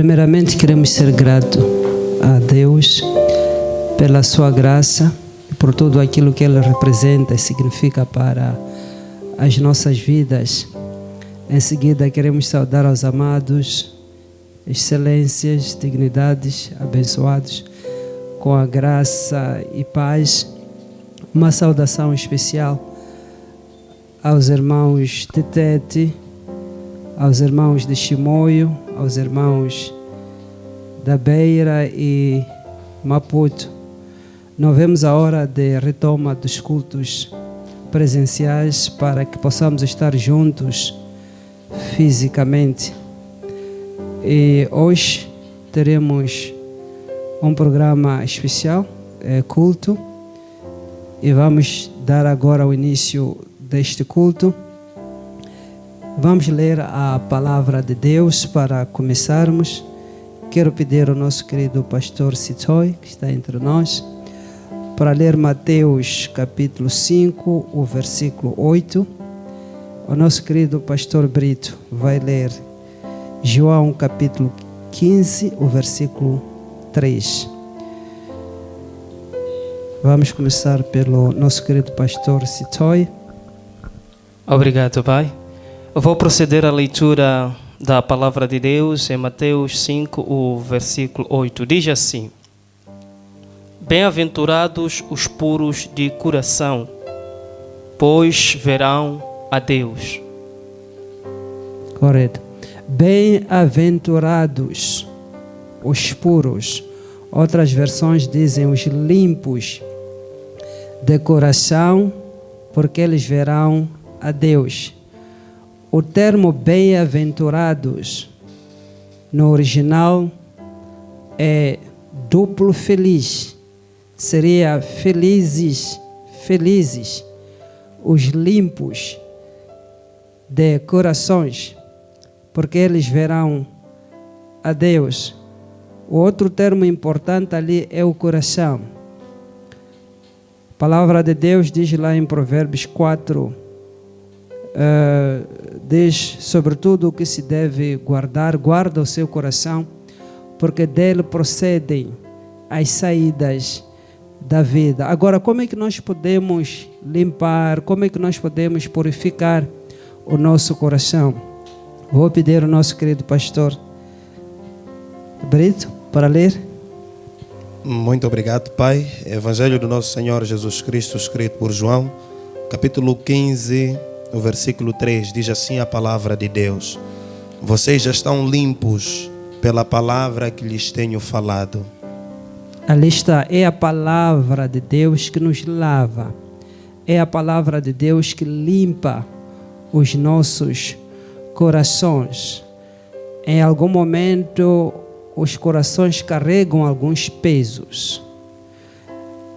Primeiramente, queremos ser gratos a Deus pela sua graça e por tudo aquilo que Ele representa e significa para as nossas vidas. Em seguida, queremos saudar aos amados, excelências, dignidades, abençoados, com a graça e paz. Uma saudação especial aos irmãos de Tete, aos irmãos de Chimoio, aos irmãos da Beira e Maputo. Não vemos a hora de retoma dos cultos presenciais para que possamos estar juntos fisicamente. E hoje teremos um programa especial, culto, e vamos dar agora o início deste culto. Vamos ler a palavra de Deus para começarmos. Quero pedir ao nosso querido pastor Sitoy, que está entre nós, para ler Mateus capítulo 5, o versículo 8. O nosso querido pastor Brito vai ler João capítulo 15, o versículo 3. Vamos começar pelo nosso querido pastor Sitoy. Obrigado, Pai. Eu vou proceder à leitura da palavra de Deus em Mateus 5, o versículo 8. Diz assim: Bem-aventurados os puros de coração, pois verão a Deus. Correto. Bem-aventurados os puros. Outras versões dizem os limpos de coração, porque eles verão a Deus. O termo bem-aventurados no original é duplo feliz. Seria felizes, os limpos de corações, porque eles verão a Deus. O outro termo importante ali é o coração. A palavra de Deus diz lá em Provérbios 4, diz sobretudo o que se deve guardar, guarda o seu coração, porque dele procedem as saídas da vida. Agora, como é que nós podemos limpar, como é que nós podemos purificar o nosso coração? Vou pedir ao nosso querido pastor Brito para ler. Muito obrigado, Pai. Evangelho do nosso Senhor Jesus Cristo, escrito por João, capítulo 15, o versículo 3, diz assim a palavra de Deus: Vocês já estão limpos pela palavra que lhes tenho falado. Ali está, é a palavra de Deus que nos lava. É a palavra de Deus que limpa os nossos corações. Em algum momento, os corações carregam alguns pesos.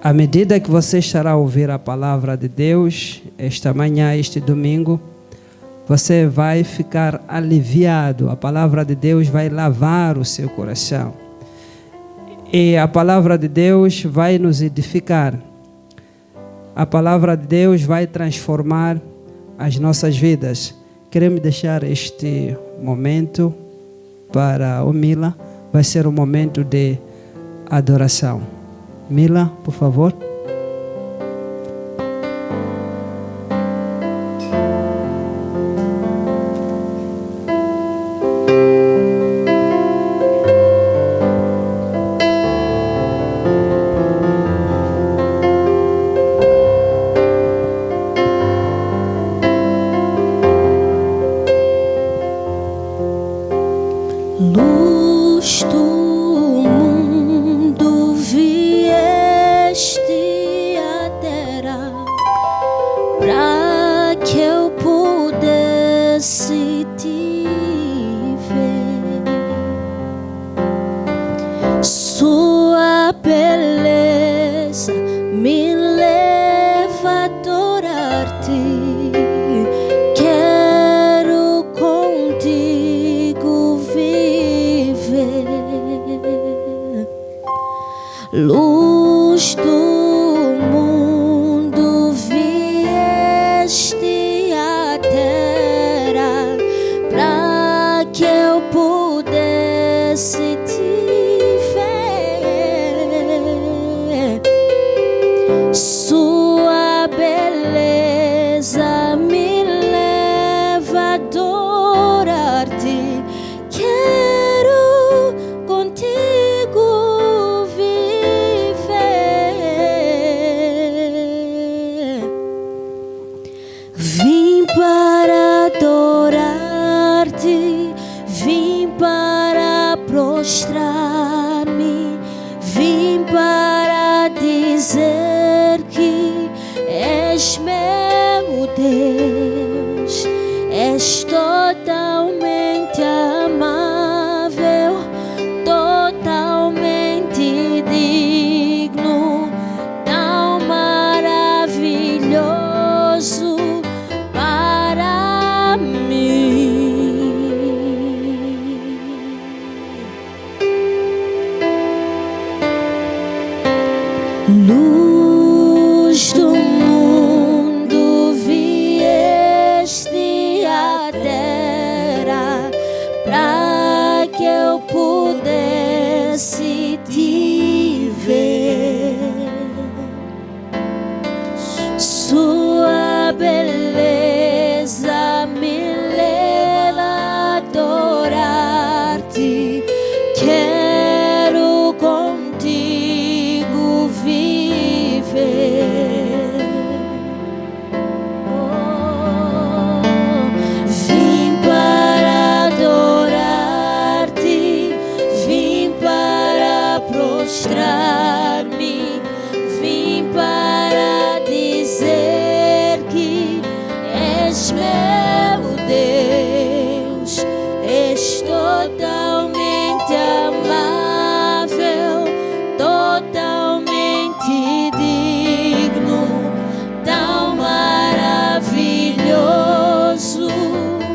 À medida que você estará a ouvir a palavra de Deus, esta manhã, este domingo, você vai ficar aliviado. A palavra de Deus vai lavar o seu coração. E a palavra de Deus vai nos edificar. A palavra de Deus vai transformar as nossas vidas. Queremos deixar este momento para o Mila. Vai ser um momento de adoração. Mila, por favor. Luz do mundo vieste. és totalmente amável, totalmente digno, tão maravilhoso para mim. Luz do mundo, vieste à terra para que eu pudesse te ver. Sua beleza me leva a adorar-te. Quero contigo viver. Vim para adorar-te, vim para prostrar-me, vim para dizer que és meu Deus, és totalmente amável, totalmente digno, tão maravilhoso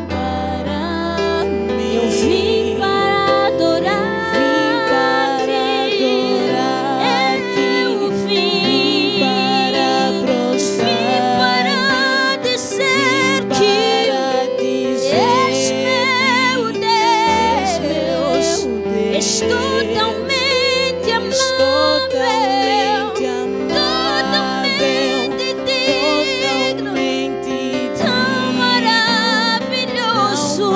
para mim. Eu vim para adorar-te, eu vim para prostrar, vim para dizer que és meu Deus, és totalmente amável, totalmente digno, tão maravilhoso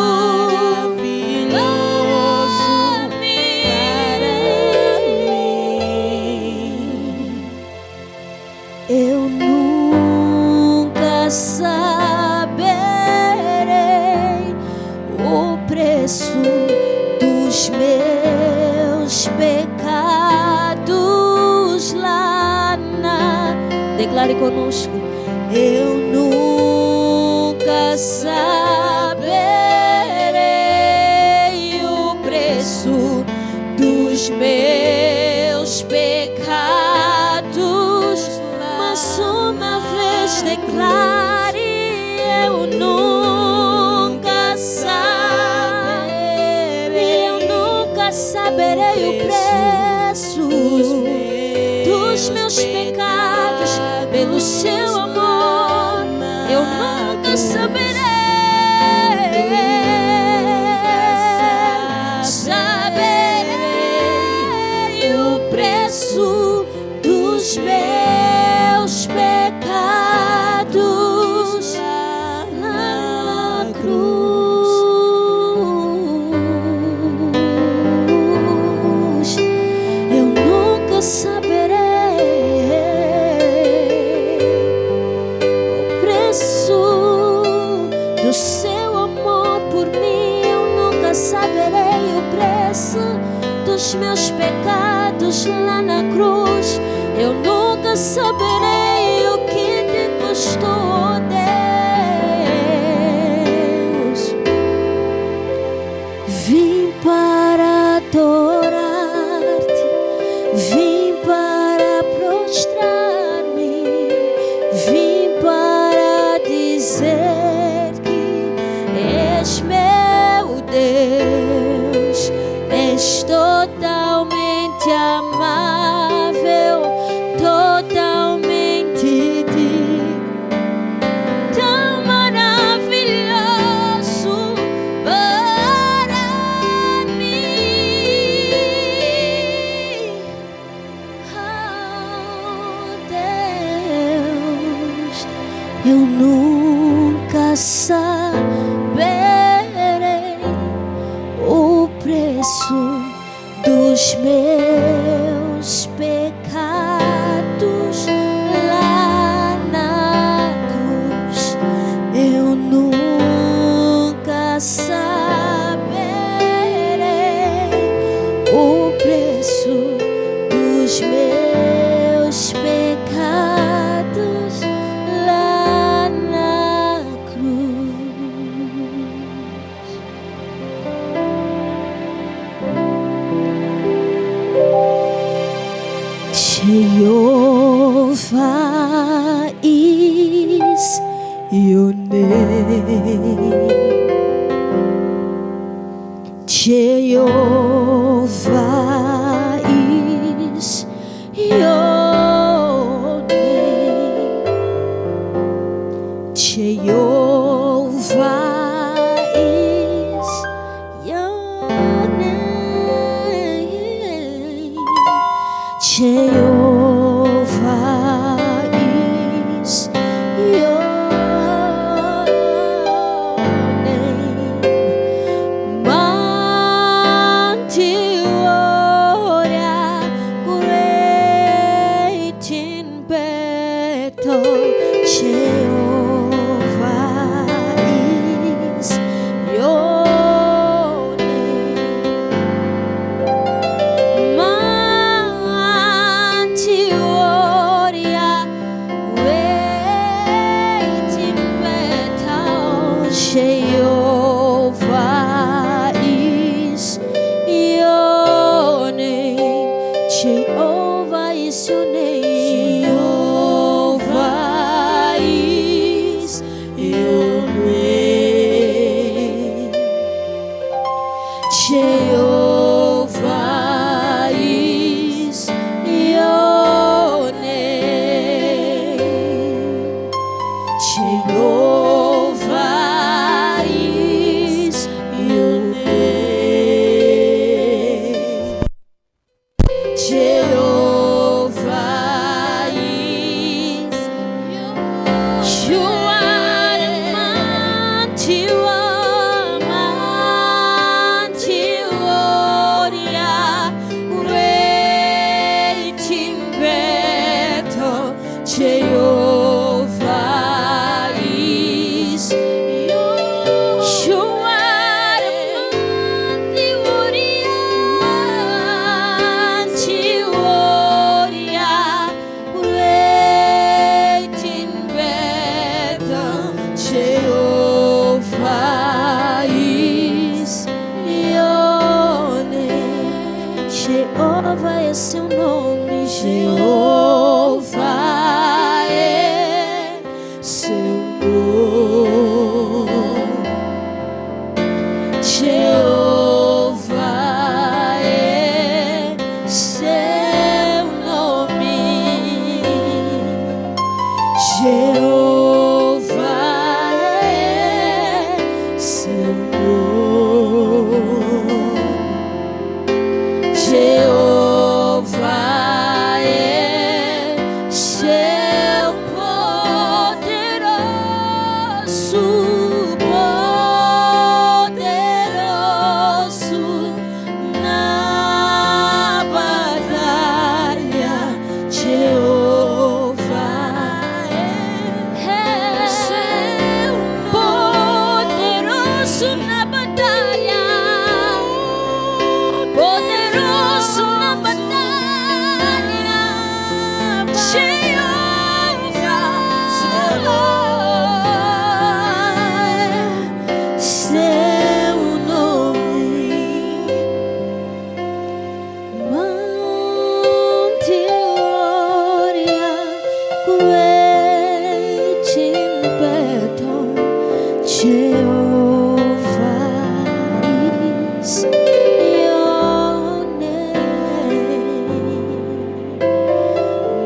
para mim. Eu nunca saberei o preço dos meus pecados lá na... Declare conosco. Eu nunca saberei o preço dos meus pecados, mas uma vez declare: eu nunca saberei o preço dos meus pecados pelo seu amor. Eu nunca saberei o preço dos meus pecados na cruz. Eu nunca saberei o preço do seu amor por mim. Eu nunca saberei o preço dos meus pecados lá na cruz. Eu nunca saberei o que te custou, Deus. Vim para adorar-te, vim para prostrar-me, vim para dizer que és meu Deus, és totalmente amável, totalmente digno, tão maravilhoso para mim. Oh, Deus, eu nunca saberei o preço dos meus pecados lá na cruz. Eu nunca saberei o preço dos meus pecados lá na cruz. Jehovah is your name. Jehovah is your name. Jehovah is your name. Mighty warrior, great in battle. Jehovah is your name. Mighty warrior, great in battle. Jehovah is your name. Jehovah is your name. Jehovah is your name. Jehovah is your name. Jehovah is your name. Jehovah is you are the mighty warrior, great in battle. Jehovah is you are the mighty warrior, great in battle. Jehovah is your name. Jehovah é seu nome. Jehovah é seu nome. Jeová é seu nome. Jeová é seu nome. Jeová é seu poderoso na batalha. Jeová é seu poderoso na batalha. Poderoso na batalha. Jeová, seu nome. Mighty warrior, great in battle. Jehovah is your name.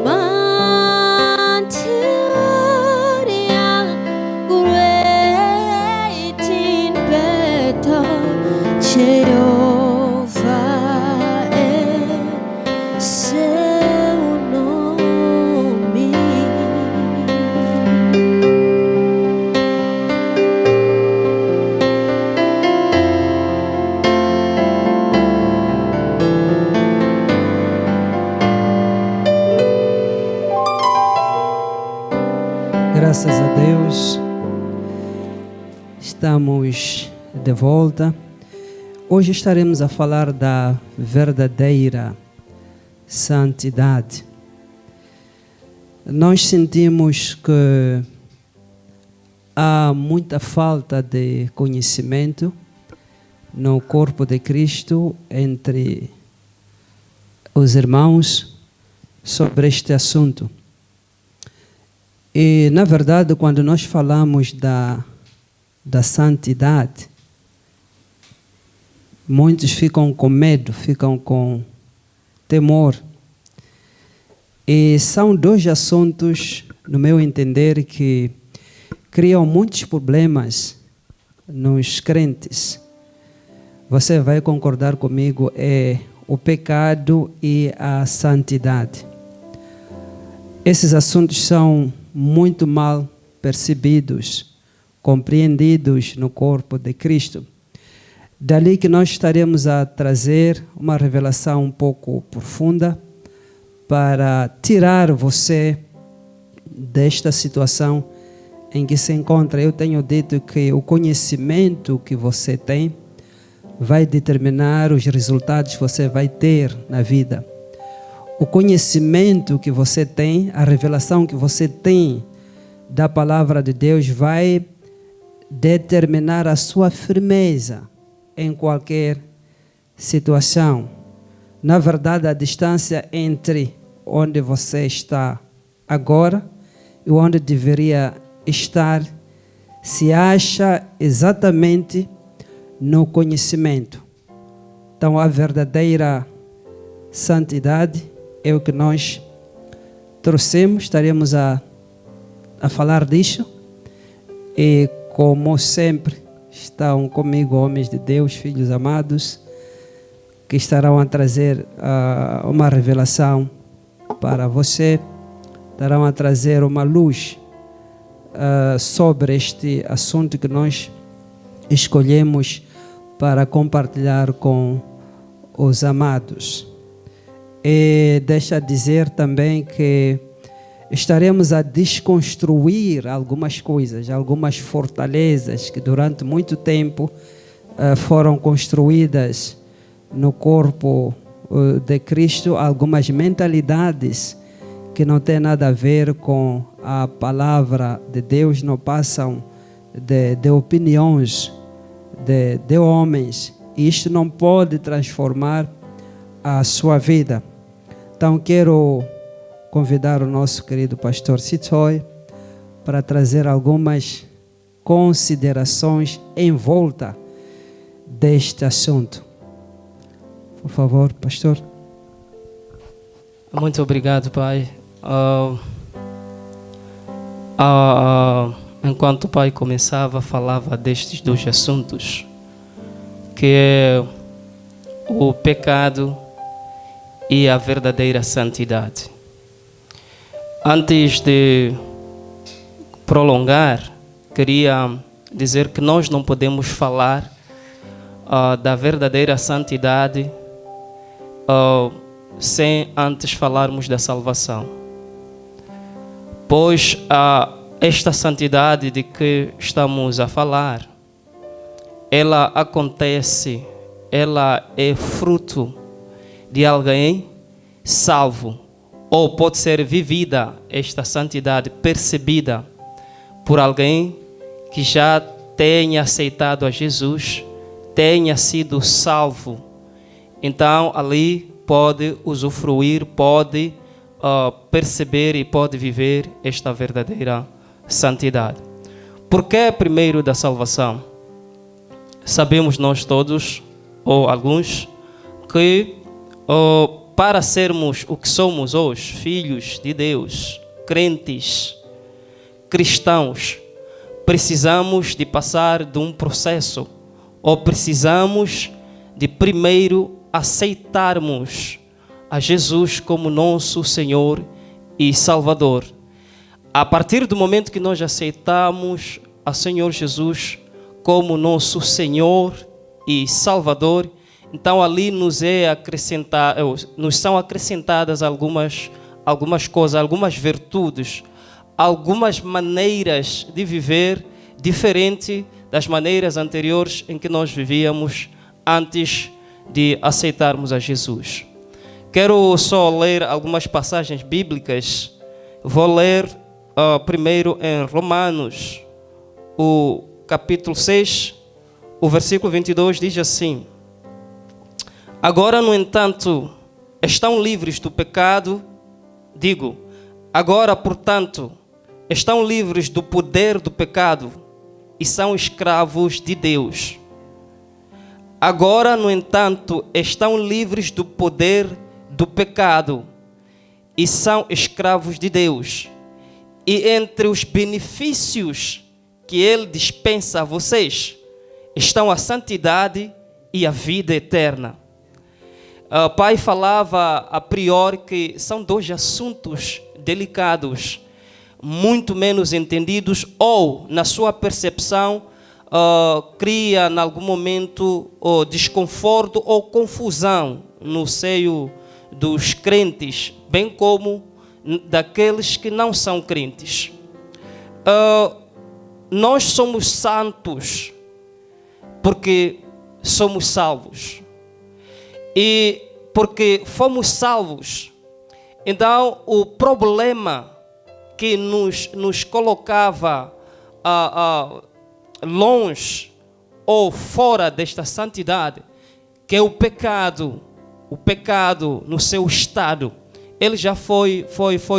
Mighty warrior, great in battle. Jehovah é seu nome. Graças a Deus, estamos de volta. Hoje estaremos a falar da verdadeira santidade. Nós sentimos que há muita falta de conhecimento no corpo de Cristo entre os irmãos sobre este assunto. E, na verdade, quando nós falamos da da santidade, muitos ficam com medo, ficam com temor. E são dois assuntos, no meu entender, que criam muitos problemas nos crentes. Você vai concordar comigo, é o pecado e a santidade. Esses assuntos são muito mal percebidos, compreendidos no corpo de Cristo. Dali que nós estaremos a trazer uma revelação um pouco profunda para tirar você desta situação em que se encontra. Eu tenho dito que o conhecimento que você tem vai determinar os resultados que você vai ter na vida. O conhecimento que você tem, a revelação que você tem da palavra de Deus vai determinar a sua firmeza em qualquer situação. Na verdade, a distância entre onde você está agora e onde deveria estar se acha exatamente no conhecimento. Então, a verdadeira santidade é o que nós trouxemos, estaremos a falar disso. E, como sempre, estão comigo homens de Deus, filhos amados, que estarão a trazer uma revelação para você, estarão a trazer uma luz sobre este assunto que nós escolhemos para compartilhar com os amados. E deixa dizer também que estaremos a desconstruir algumas coisas, algumas fortalezas que durante muito tempo foram construídas no corpo de Cristo, algumas mentalidades que não têm nada a ver com a palavra de Deus, não passam de opiniões de homens, e isto não pode transformar a sua vida. Então quero convidar o nosso querido pastor Sitoy para trazer algumas considerações em volta deste assunto. Por favor, pastor. Muito obrigado, pai. Enquanto o pai começava, falava destes dois assuntos, que é o pecado e a verdadeira santidade. Antes de prolongar, queria dizer que nós não podemos falar da verdadeira santidade sem antes falarmos da salvação. Pois esta santidade de que estamos a falar, ela acontece, ela é fruto de alguém salvo, ou pode ser vivida esta santidade, percebida por alguém que já tenha aceitado a Jesus, tenha sido salvo. Então ali pode usufruir, pode perceber e pode viver esta verdadeira santidade. Por que primeiro da salvação? Sabemos nós todos, ou alguns, que para sermos o que somos hoje, filhos de Deus, crentes, cristãos, precisamos de passar de um processo, ou precisamos de primeiro aceitarmos a Jesus como nosso Senhor e Salvador. A partir do momento que nós aceitamos a Senhor Jesus como nosso Senhor e Salvador, então ali nos são acrescentadas algumas coisas, algumas virtudes, algumas maneiras de viver diferente das maneiras anteriores em que nós vivíamos antes de aceitarmos a Jesus. Quero só ler algumas passagens bíblicas. Vou ler primeiro em Romanos, o capítulo 6, o versículo 22 diz assim: agora, no entanto, estão livres do pecado, agora, portanto, estão livres do poder do pecado, e são escravos de Deus. Agora, no entanto, estão livres do poder do pecado e são escravos de Deus. E entre os benefícios que Ele dispensa a vocês estão a santidade e a vida eterna. O pai falava a priori que são dois assuntos delicados, muito menos entendidos, ou, na sua percepção, cria, em algum momento, desconforto ou confusão no seio dos crentes, bem como daqueles que não são crentes. Nós somos santos porque somos salvos. E porque fomos salvos, então o problema que nos colocava longe ou fora desta santidade, que é o pecado no seu estado, ele já foi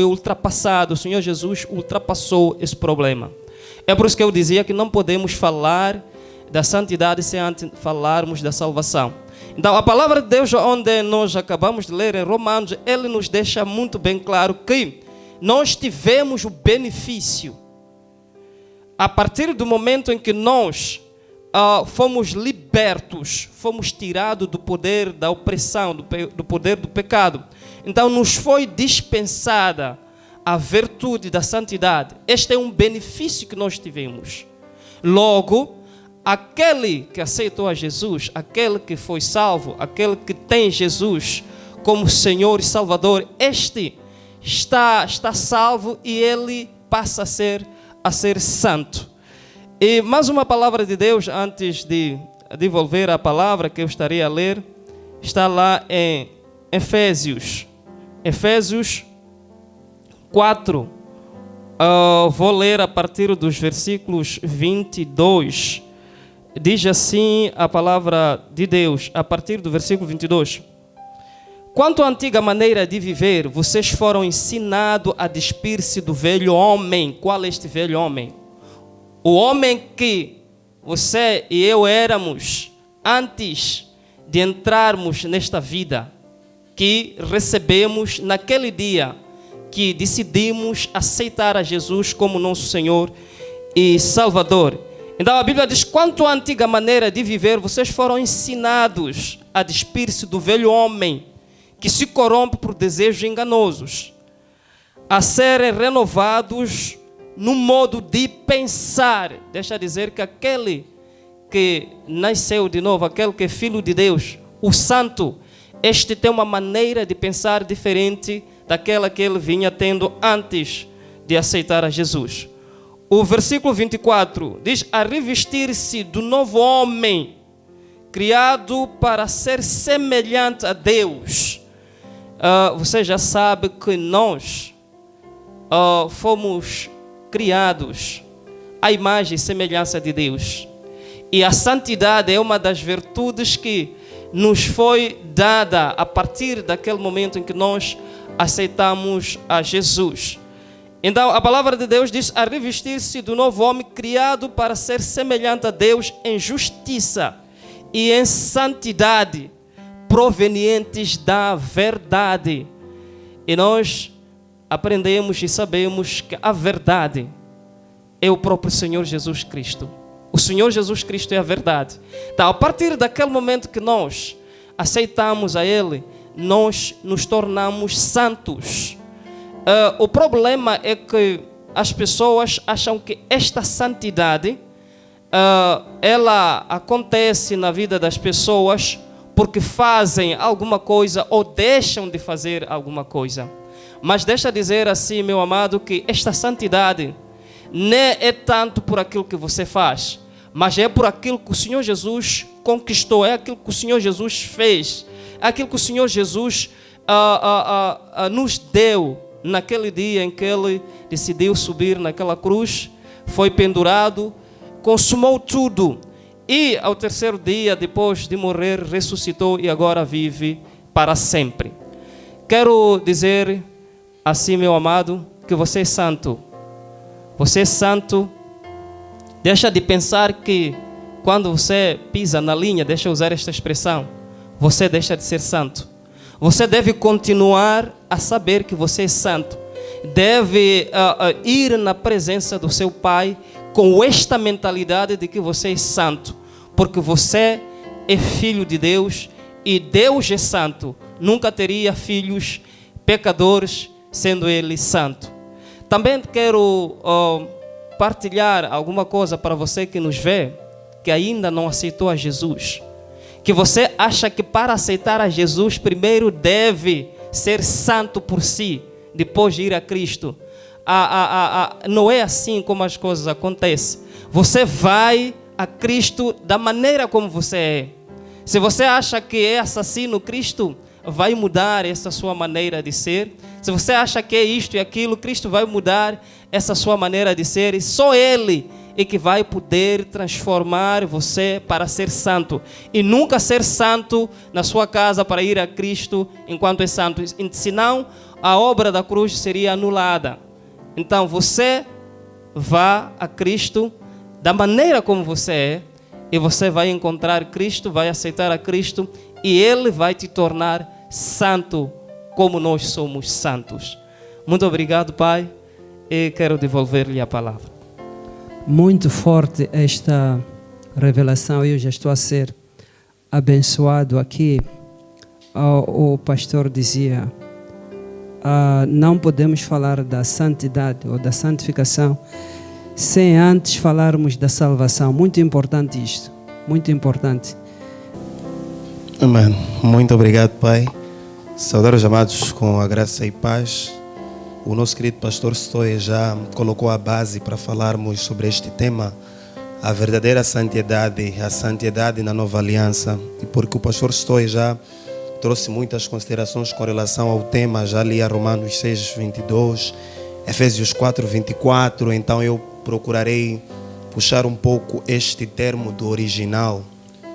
ultrapassado. O Senhor Jesus ultrapassou esse problema. É por isso que eu dizia que não podemos falar da santidade sem antes falarmos da salvação. Então, a palavra de Deus, onde nós acabamos de ler em Romanos, ele nos deixa muito bem claro que nós tivemos o benefício, a partir do momento em que nós fomos libertos, fomos tirados do poder da opressão, do poder do pecado. Então, nos foi dispensada a virtude da santidade. Este é um benefício que nós tivemos. Logo, aquele que aceitou a Jesus, aquele que foi salvo, aquele que tem Jesus como Senhor e Salvador, este está salvo e ele passa a ser santo. E mais uma palavra de Deus, antes de devolver a palavra que eu estaria a ler, está lá em Efésios 4. Vou ler a partir dos versículos 22. Diz assim a palavra de Deus, a partir do versículo 22. Quanto à antiga maneira de viver, vocês foram ensinados a despir-se do velho homem. Qual é este velho homem? O homem que você e eu éramos antes de entrarmos nesta vida, que recebemos naquele dia que decidimos aceitar a Jesus como nosso Senhor e Salvador. Então a Bíblia diz: quanto à antiga maneira de viver, vocês foram ensinados a despir-se do velho homem, que se corrompe por desejos enganosos, a serem renovados no modo de pensar. Deixa eu dizer que aquele que nasceu de novo, aquele que é filho de Deus, o santo, este tem uma maneira de pensar diferente daquela que ele vinha tendo antes de aceitar a Jesus. O versículo 24 diz: a revestir-se do novo homem, criado para ser semelhante a Deus. Você já sabe que nós fomos criados à imagem e semelhança de Deus. E a santidade é uma das virtudes que nos foi dada a partir daquele momento em que nós aceitamos a Jesus. Então a palavra de Deus diz: a revestir-se do novo homem, criado para ser semelhante a Deus em justiça e em santidade, provenientes da verdade. E nós aprendemos e sabemos que a verdade é o próprio Senhor Jesus Cristo. O Senhor Jesus Cristo é a verdade. Então, a partir daquele momento que nós aceitamos a Ele, nós nos tornamos santos. O problema é que as pessoas acham que esta santidade ela acontece na vida das pessoas porque fazem alguma coisa ou deixam de fazer alguma coisa. Mas deixa dizer assim, meu amado, que esta santidade não é tanto por aquilo que você faz, mas é por aquilo que o Senhor Jesus conquistou, é aquilo que o Senhor Jesus fez, é aquilo que o Senhor Jesus nos deu naquele dia em que Ele decidiu subir naquela cruz, foi pendurado, consumou tudo e ao terceiro dia, depois de morrer, ressuscitou e agora vive para sempre. Quero dizer assim, meu amado, que você é santo. Você é santo Deixa de pensar que quando você pisa na linha, deixa eu usar esta expressão, você deixa de ser santo. Você deve continuar a saber que você é santo. Deve ir na presença do seu Pai com esta mentalidade de que você é santo. Porque você é filho de Deus e Deus é santo. Nunca teria filhos pecadores sendo Ele santo. Também quero partilhar alguma coisa para você que nos vê, que ainda não aceitou a Jesus. Que você acha que para aceitar a Jesus, primeiro deve ser santo por si, depois de ir a Cristo. Não é assim como as coisas acontecem. Você vai a Cristo da maneira como você é. Se você acha que é assassino, Cristo vai mudar essa sua maneira de ser. Se você acha que é isto e aquilo, Cristo vai mudar essa sua maneira de ser. E só Ele é que vai poder transformar você para ser santo. E nunca ser santo na sua casa para ir a Cristo enquanto é santo. Senão, a obra da cruz seria anulada. Então, você vá a Cristo da maneira como você é. E você vai encontrar Cristo, vai aceitar a Cristo. E Ele vai te tornar santo como nós somos santos. Muito obrigado, Pai. E quero devolver-lhe a palavra. Muito forte esta revelação. Eu já estou a ser abençoado aqui. O pastor dizia, não podemos falar da santidade ou da santificação sem antes falarmos da salvação. Muito importante isto, muito importante. Amém. Muito obrigado, Pai. Saudar os amados com a graça e paz. O nosso querido pastor Stoia já colocou a base para falarmos sobre este tema, a verdadeira santidade, a santidade na nova aliança. E porque o pastor Stoia já trouxe muitas considerações com relação ao tema, já li a Romanos 6, 22, Efésios 4, 24, então eu procurarei puxar um pouco este termo do original.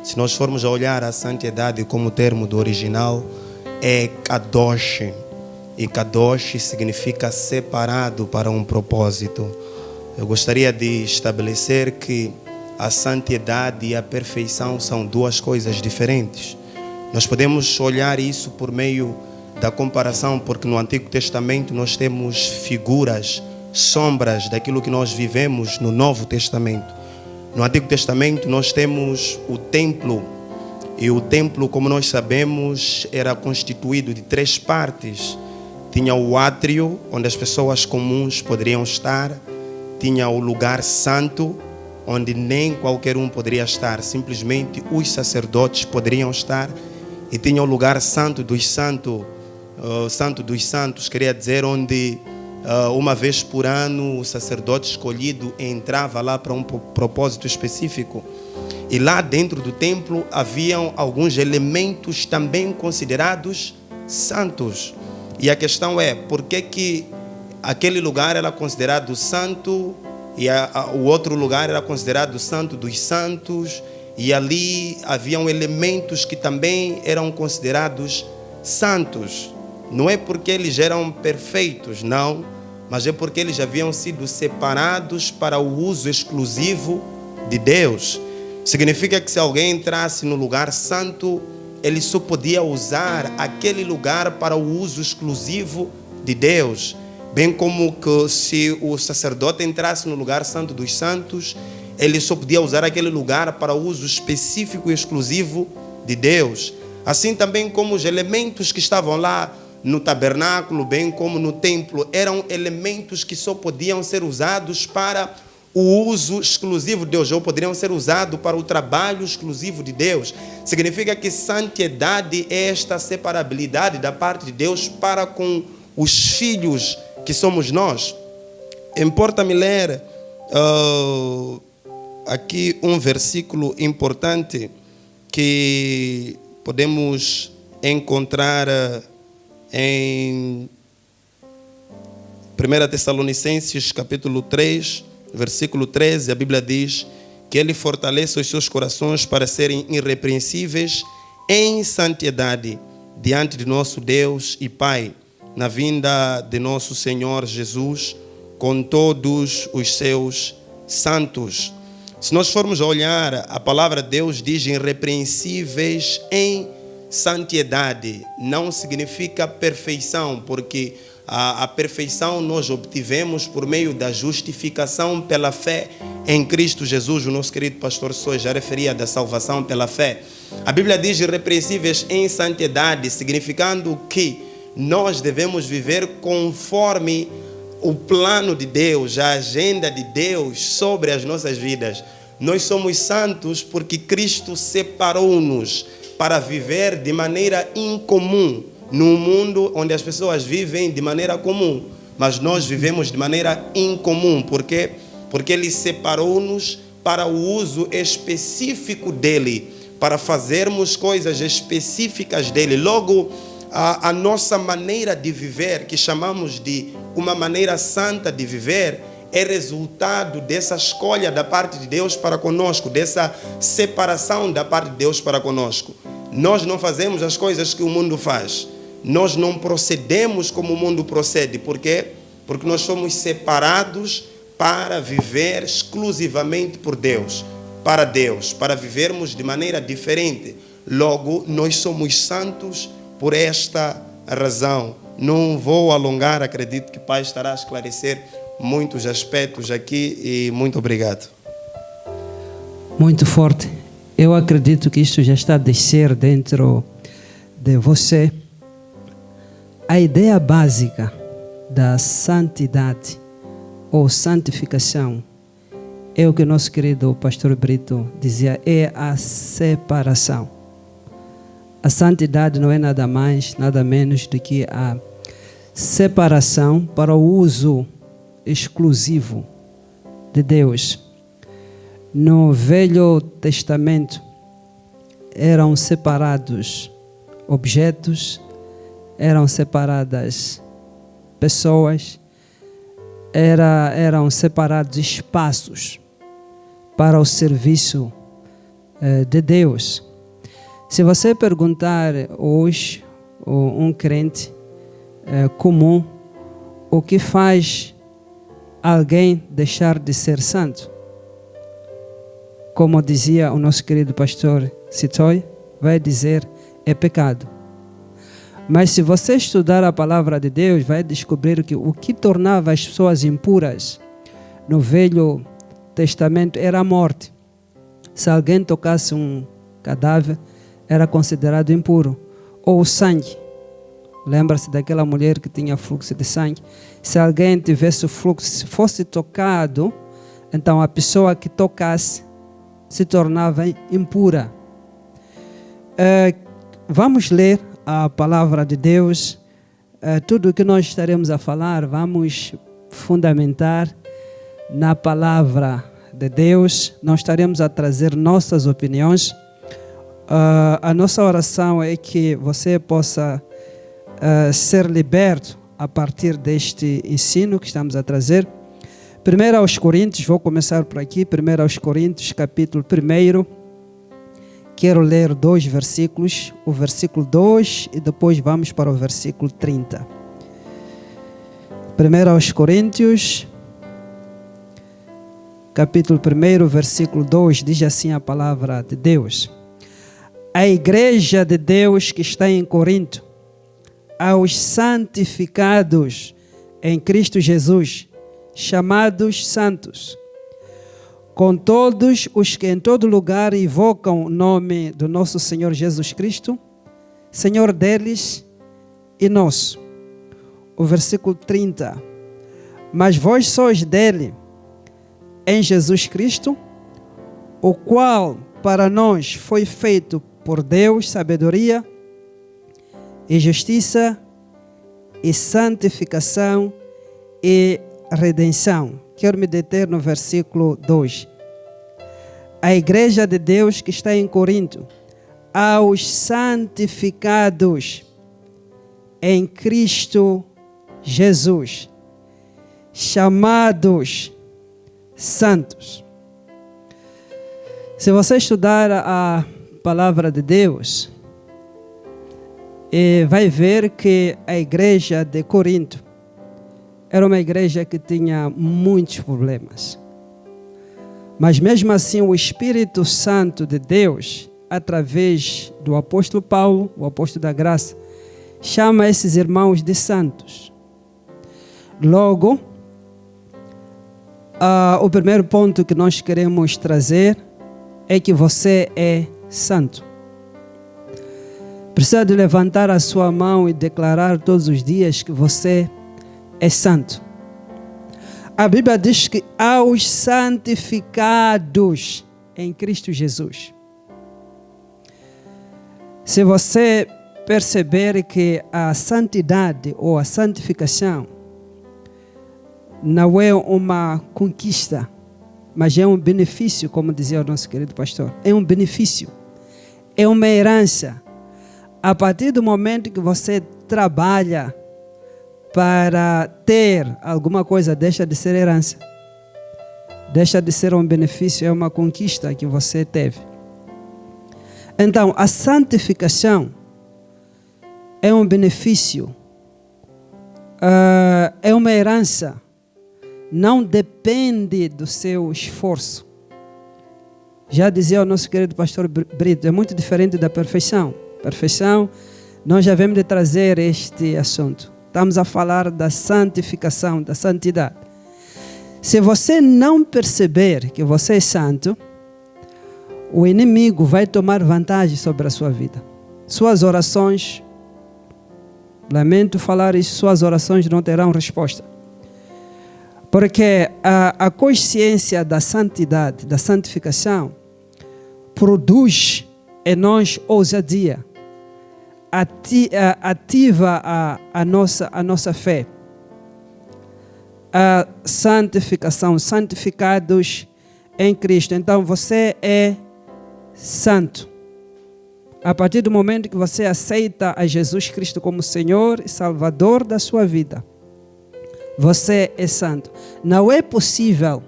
Se nós formos a olhar a santidade como termo do original, é kadosh. E kadosh significa separado para um propósito. Eu gostaria de estabelecer que a santidade e a perfeição são duas coisas diferentes. Nós podemos olhar isso por meio da comparação, porque no Antigo Testamento nós temos figuras, sombras daquilo que nós vivemos no Novo Testamento. No Antigo Testamento nós temos o templo, e o templo, como nós sabemos, era constituído de 3 partes. Tinha o átrio, onde as pessoas comuns poderiam estar. Tinha o lugar santo, onde nem qualquer um poderia estar, simplesmente os sacerdotes poderiam estar. E tinha o lugar santo dos santos, queria dizer, onde uma vez por ano o sacerdote escolhido entrava lá para um propósito específico. E lá dentro do templo haviam alguns elementos também considerados santos. E a questão é, por que aquele lugar era considerado santo e o outro lugar era considerado santo dos santos, e ali haviam elementos que também eram considerados santos? Não é porque eles eram perfeitos, não, mas é porque eles haviam sido separados para o uso exclusivo de Deus. Significa que se alguém entrasse no lugar santo, ele só podia usar aquele lugar para o uso exclusivo de Deus. Bem como que se o sacerdote entrasse no lugar santo dos santos, ele só podia usar aquele lugar para o uso específico e exclusivo de Deus. Assim também como os elementos que estavam lá no tabernáculo, bem como no templo, eram elementos que só podiam ser usados para o uso exclusivo de Deus, ou poderiam ser usados para o trabalho exclusivo de Deus. Significa que santidade é esta separabilidade da parte de Deus para com os filhos que somos nós. Importa-me ler aqui um versículo importante que podemos encontrar em 1 Tessalonicenses capítulo 3, versículo 13, a Bíblia diz que Ele fortalece os seus corações para serem irrepreensíveis em santidade diante de nosso Deus e Pai, na vinda de nosso Senhor Jesus com todos os seus santos. Se nós formos a olhar, a palavra de Deus diz irrepreensíveis em santidade. Não significa perfeição, porque a perfeição nós obtivemos por meio da justificação pela fé em Cristo Jesus. O nosso querido pastor Sois já referia da salvação pela fé. A Bíblia diz irrepreensíveis em santidade, significando que nós devemos viver conforme o plano de Deus, a agenda de Deus sobre as nossas vidas. Nós somos santos porque Cristo separou-nos para viver de maneira incomum, num mundo onde as pessoas vivem de maneira comum, mas nós vivemos de maneira incomum. Por quê? Porque Ele separou-nos para o uso específico dEle, para fazermos coisas específicas dEle. Logo, a nossa maneira de viver, que chamamos de uma maneira santa de viver, é resultado dessa escolha da parte de Deus para conosco, dessa separação da parte de Deus para conosco. Nós não fazemos as coisas que o mundo faz. Nós não procedemos como o mundo procede. Por quê? Porque nós somos separados para viver exclusivamente por Deus, para vivermos de maneira diferente. Logo, nós somos santos por esta razão. Não vou alongar, acredito que o Pai estará a esclarecer muitos aspectos aqui e muito obrigado. Muito forte. Eu acredito que isto já está a descer dentro de você. A ideia básica da santidade ou santificação é o que nosso querido pastor Brito dizia, é a separação. A santidade não é nada mais, nada menos do que a separação para o uso exclusivo de Deus. No Velho Testamento eram separados objetos, eram separadas pessoas, eram separados espaços para o serviço de Deus. Se você perguntar hoje um crente comum o que faz alguém deixar de ser santo, como dizia o nosso querido pastor Sitoi, vai dizer é pecado. Mas se você estudar a palavra de Deus, vai descobrir que o que tornava as pessoas impuras no Velho Testamento era a morte. Se alguém tocasse um cadáver, era considerado impuro. Ou o sangue. Lembra-se daquela mulher que tinha fluxo de sangue? Se alguém tivesse o fluxo, se fosse tocado, então a pessoa que tocasse se tornava impura. Vamos ler a palavra de Deus. Tudo o que nós estaremos a falar, vamos fundamentar na palavra de Deus. Não estaremos a trazer nossas opiniões. A nossa oração é que você possa ser liberto a partir deste ensino que estamos a trazer. 1 aos Coríntios, vou começar por aqui. 1 aos Coríntios, capítulo 1. Quero ler 2 versículos, o versículo 2 e depois vamos para o versículo 30. 1 aos Coríntios, capítulo 1, versículo 2, diz assim a palavra de Deus. A igreja de Deus que está em Corinto, aos santificados em Cristo Jesus, chamados santos, com todos os que em todo lugar invocam o nome do nosso Senhor Jesus Cristo, Senhor deles e nosso. O versículo 30. Mas vós sois dele, em Jesus Cristo, o qual para nós foi feito por Deus sabedoria e justiça e santificação e redenção. Quero me deter no versículo 2. A igreja de Deus que está em Corinto, aos santificados em Cristo Jesus, chamados santos. Se você estudar a palavra de Deus, vai ver que a igreja de Corinto era uma igreja que tinha muitos problemas. Mas mesmo assim, o Espírito Santo de Deus, através do apóstolo Paulo, o apóstolo da graça, chama esses irmãos de santos. Logo, o primeiro ponto que nós queremos trazer é que você é santo. Precisa de levantar a sua mão e declarar todos os dias que você é santo. A Bíblia diz que aos santificados em Cristo Jesus. Se você perceber que a santidade ou a santificação não é uma conquista, mas é um benefício, como dizia o nosso querido pastor. É um benefício, é uma herança. A partir do momento que você trabalha para ter alguma coisa, deixa de ser herança. Deixa de ser um benefício, é uma conquista que você teve. Então, a santificação é um benefício, é uma herança. Não depende do seu esforço. Já dizia o nosso querido pastor Brito, é muito diferente da perfeição. Perfeição, nós já vamos de trazer este assunto. Estamos a falar da santificação, da santidade. Se você não perceber que você é santo, o inimigo vai tomar vantagem sobre a sua vida. Suas orações, lamento falar isso, suas orações não terão resposta. Porque a consciência da santidade, da santificação, produz em nós ousadia, ativa a nossa fé. A santificação, santificados em Cristo. Então você é santo. A partir do momento que você aceita a Jesus Cristo como Senhor e Salvador da sua vida, você é santo. Não é possível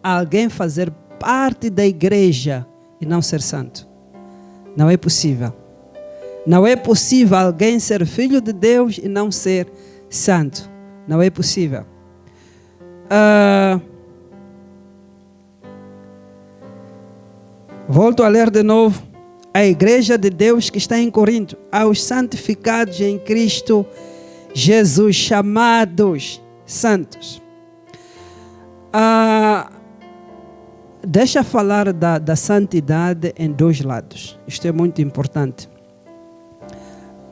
alguém fazer parte da igreja e não ser santo. Não é possível. Não é possível alguém ser filho de Deus e não ser santo. Não é possível. Volto a ler de novo. A igreja de Deus que está em Corinto, aos santificados em Cristo Jesus, chamados santos. Deixa falar da santidade em dois lados. Isto é muito importante.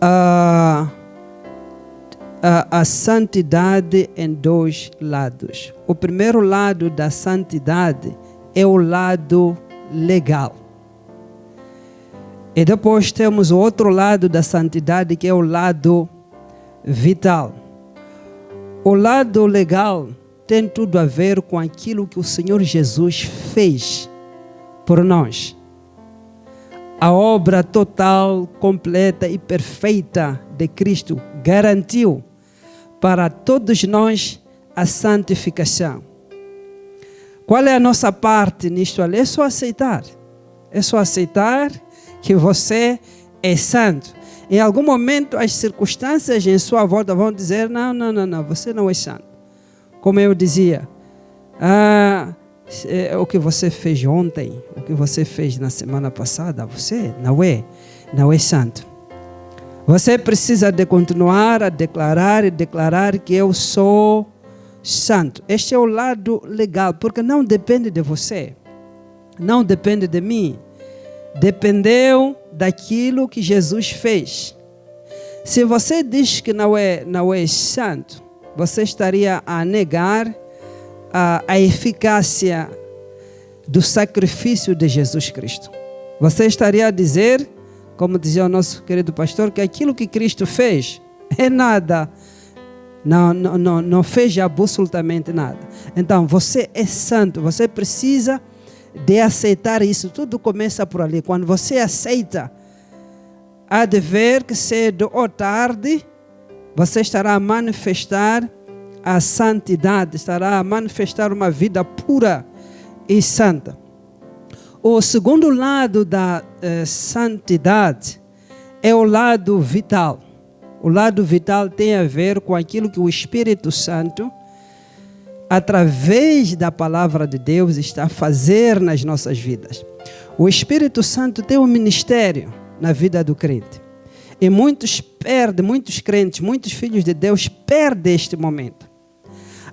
A santidade em dois lados. O primeiro lado da santidade é o lado legal. E depois temos o outro lado da santidade, que é o lado vital. O lado legal tem tudo a ver com aquilo que o Senhor Jesus fez por nós. A obra total, completa e perfeita de Cristo garantiu para todos nós a santificação. Qual é a nossa parte nisto? É só aceitar. É só aceitar que você é santo. Em algum momento as circunstâncias em sua volta vão dizer, não, você não é santo. Como eu dizia, o que você fez ontem, o que você fez na semana passada, você não é santo. Você precisa de continuar a declarar que eu sou santo. Este é o lado legal, porque não depende de você, não depende de mim. Dependeu daquilo que Jesus fez. Se você diz que não é santo, você estaria a negar a eficácia do sacrifício de Jesus Cristo. Você estaria a dizer, como dizia o nosso querido pastor, que aquilo que Cristo fez é nada. Não fez absolutamente nada. Então, você é santo, você precisa de aceitar isso. Tudo começa por ali. Quando você aceita, há de ver que cedo ou tarde você estará a manifestar a santidade, estará a manifestar uma vida pura e santa. O segundo lado da santidade é o lado vital. O lado vital tem a ver com aquilo que o Espírito Santo através da palavra de Deus, está a fazer nas nossas vidas. O Espírito Santo tem um ministério na vida do crente. E muitos crentes, muitos filhos de Deus perdem este momento.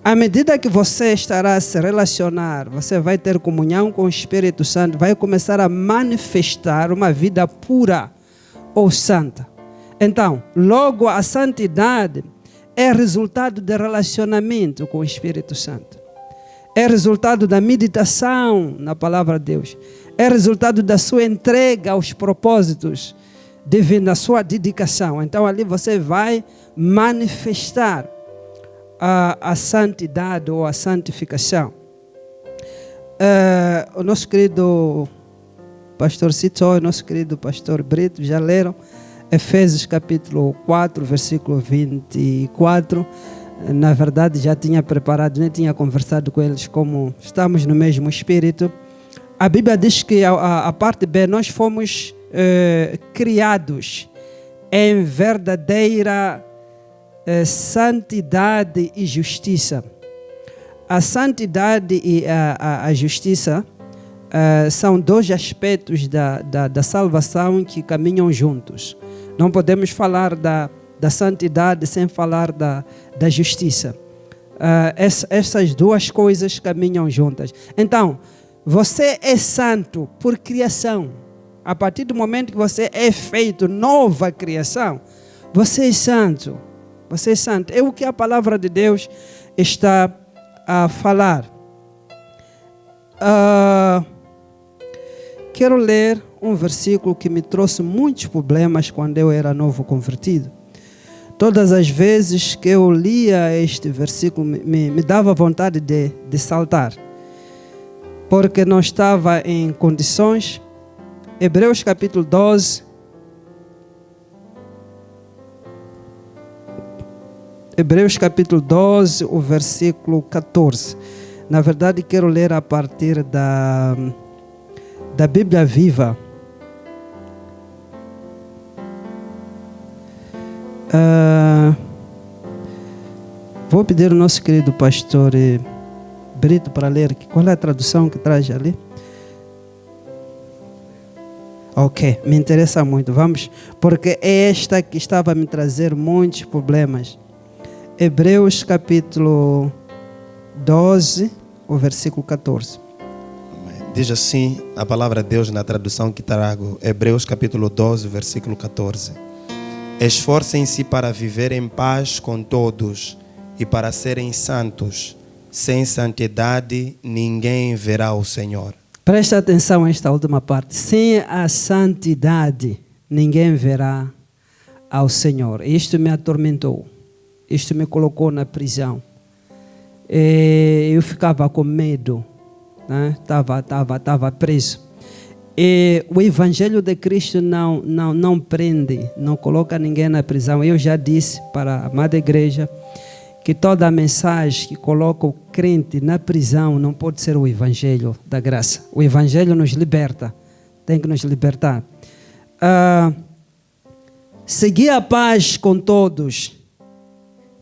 À medida que você estará a se relacionar, você vai ter comunhão com o Espírito Santo, vai começar a manifestar uma vida pura ou santa. Então, logo a santidade é resultado de relacionamento com o Espírito Santo. É resultado da meditação na palavra de Deus. É resultado da sua entrega aos propósitos divinos, da sua dedicação. Então ali você vai manifestar a santidade ou a santificação. O nosso querido pastor Cito e o nosso querido pastor Brito já leram Efésios capítulo 4, versículo 24. Na verdade já tinha preparado, nem tinha conversado com eles, como estamos no mesmo espírito. A Bíblia diz que a parte B, nós fomos criados em verdadeira santidade e justiça. A santidade e a justiça são dois aspectos da salvação que caminham juntos. Não podemos falar da santidade sem falar da justiça. Essas duas coisas caminham juntas. Então, você é santo por criação. A partir do momento que você é feito nova criação, você é santo. Você é santo. É o que a palavra de Deus está a falar. Quero ler um versículo que me trouxe muitos problemas quando eu era novo convertido. Todas as vezes que eu lia este versículo, me dava vontade de saltar, porque não estava em condições. Hebreus capítulo 12. Hebreus capítulo 12, o versículo 14. Na verdade, quero ler a partir da Bíblia Viva. Vou pedir ao nosso querido pastor Brito para ler. Qual é a tradução que traz ali? Ok, me interessa muito. Vamos, porque é esta que estava a me trazer muitos problemas. Hebreus capítulo 12, o versículo 14. Diz assim a palavra de Deus na tradução que trago. Hebreus capítulo 12, versículo 14. Esforcem-se para viver em paz com todos e para serem santos. Sem santidade ninguém verá o Senhor. Presta atenção a esta última parte. Sem a santidade ninguém verá ao Senhor. Isto me atormentou. Isto me colocou na prisão. Eu ficava com medo. Estava preso. E o Evangelho de Cristo não prende, não coloca ninguém na prisão. Eu já disse para a amada igreja que toda a mensagem que coloca o crente na prisão não pode ser o Evangelho da graça. O Evangelho nos liberta, tem que nos libertar. Seguir a paz com todos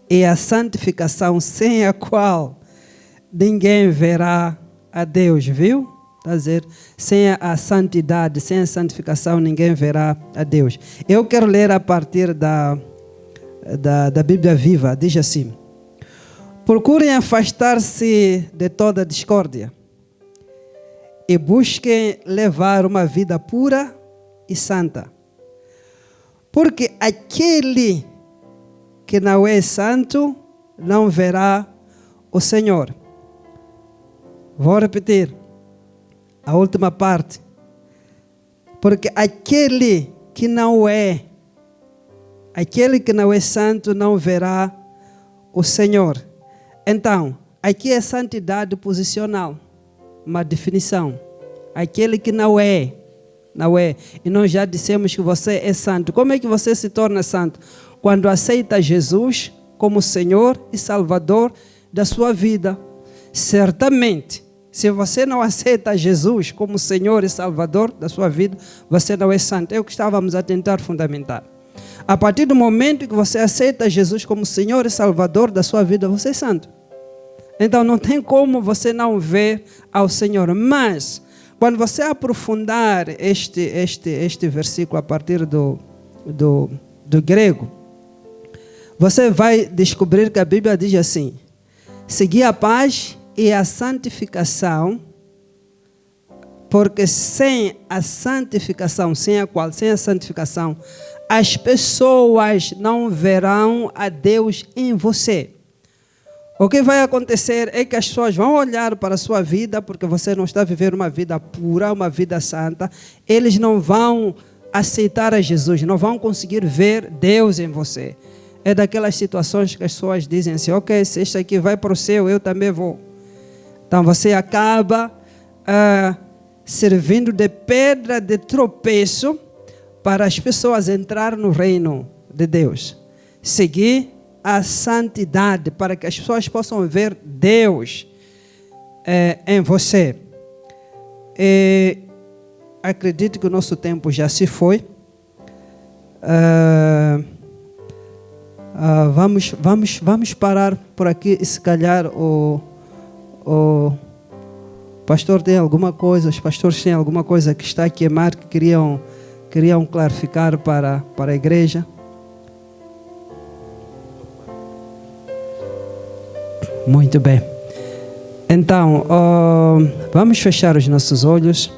e a santificação, sem a qual ninguém verá a Deus, viu? Está a dizer, sem a santidade, sem a santificação, ninguém verá a Deus. Eu quero ler a partir da Bíblia Viva. Diz assim: procurem afastar-se de toda discórdia e busquem levar uma vida pura e santa. Porque aquele que não é santo não verá o Senhor. Vou repetir a última parte. Porque aquele que não é santo não verá o Senhor. Então, aqui é santidade posicional, uma definição. Aquele que não é. E nós já dissemos que você é santo. Como é que você se torna santo? Quando aceita Jesus como Senhor e Salvador da sua vida. Certamente, se você não aceita Jesus como Senhor e Salvador da sua vida, você não é santo. É o que estávamos a tentar fundamentar. A partir do momento que você aceita Jesus como Senhor e Salvador da sua vida, você é santo. Então não tem como você não ver ao Senhor. Mas quando você aprofundar este versículo a partir do grego, você vai descobrir que a Bíblia diz assim: seguir a paz e a santificação, porque sem a santificação, sem a santificação, as pessoas não verão a Deus em você. O que vai acontecer é que as pessoas vão olhar para a sua vida, porque você não está vivendo uma vida pura, uma vida santa. Eles não vão aceitar a Jesus, não vão conseguir ver Deus em você. É daquelas situações que as pessoas dizem assim: ok, se este aqui vai para o céu, eu também vou. Então você acaba servindo de pedra de tropeço para as pessoas entrar no reino de Deus. Seguir a santidade para que as pessoas possam ver Deus em você. Acredito que o nosso tempo já se foi. Vamos parar por aqui. E se calhar o pastor tem alguma coisa, os pastores têm alguma coisa que está a queimar, que queriam clarificar para a igreja. Muito bem. Então, vamos fechar os nossos olhos.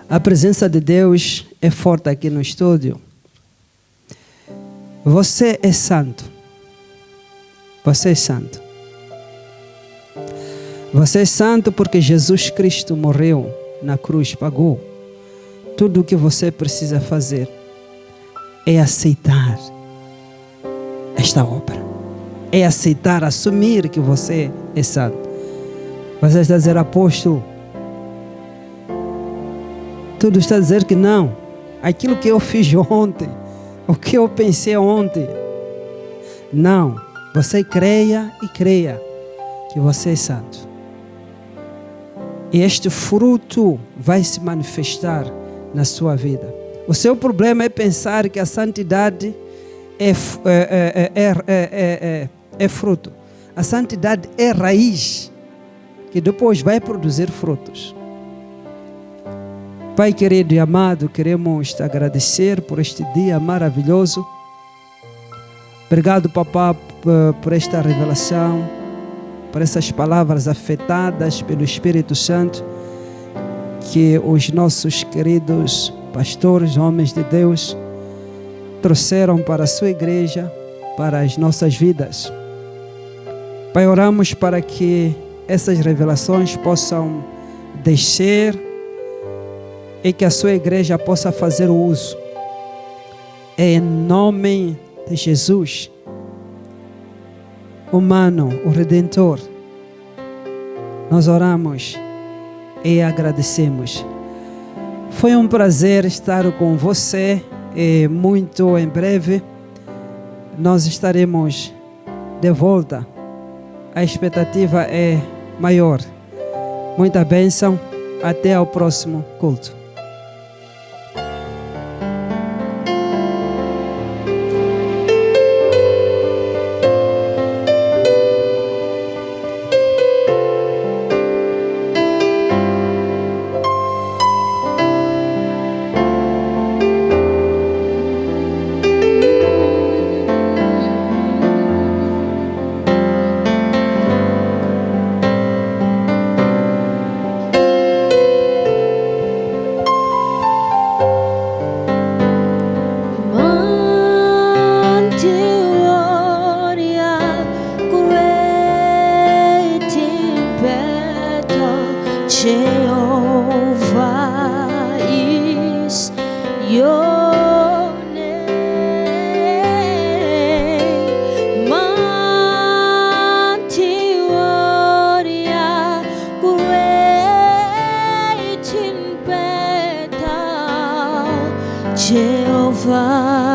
A presença de Deus é forte aqui no estúdio. Você é santo. Você é santo. Você é santo porque Jesus Cristo morreu na cruz, pagou. Tudo o que você precisa fazer é aceitar esta obra. É aceitar, assumir que você é santo. Você está a dizer: apóstolo, tudo está a dizer que não. Aquilo que eu fiz ontem, o que eu pensei ontem. Não. Você creia e creia que você é santo. E este fruto vai se manifestar na sua vida. O seu problema é pensar que a santidade é fruto. A santidade é raiz, que depois vai produzir frutos. Pai querido e amado, queremos te agradecer por este dia maravilhoso. Obrigado, papá, por esta revelação, por essas palavras afetadas pelo Espírito Santo, que os nossos queridos pastores, homens de Deus, trouxeram para a sua igreja, para as nossas vidas. Pai, oramos para que essas revelações possam descer e que a sua igreja possa fazer o uso. Em nome de Jesus, humano, o Redentor, nós oramos e agradecemos. Foi um prazer estar com você e muito em breve nós estaremos de volta. A expectativa é maior. Muita bênção. Até ao próximo culto. Jehovah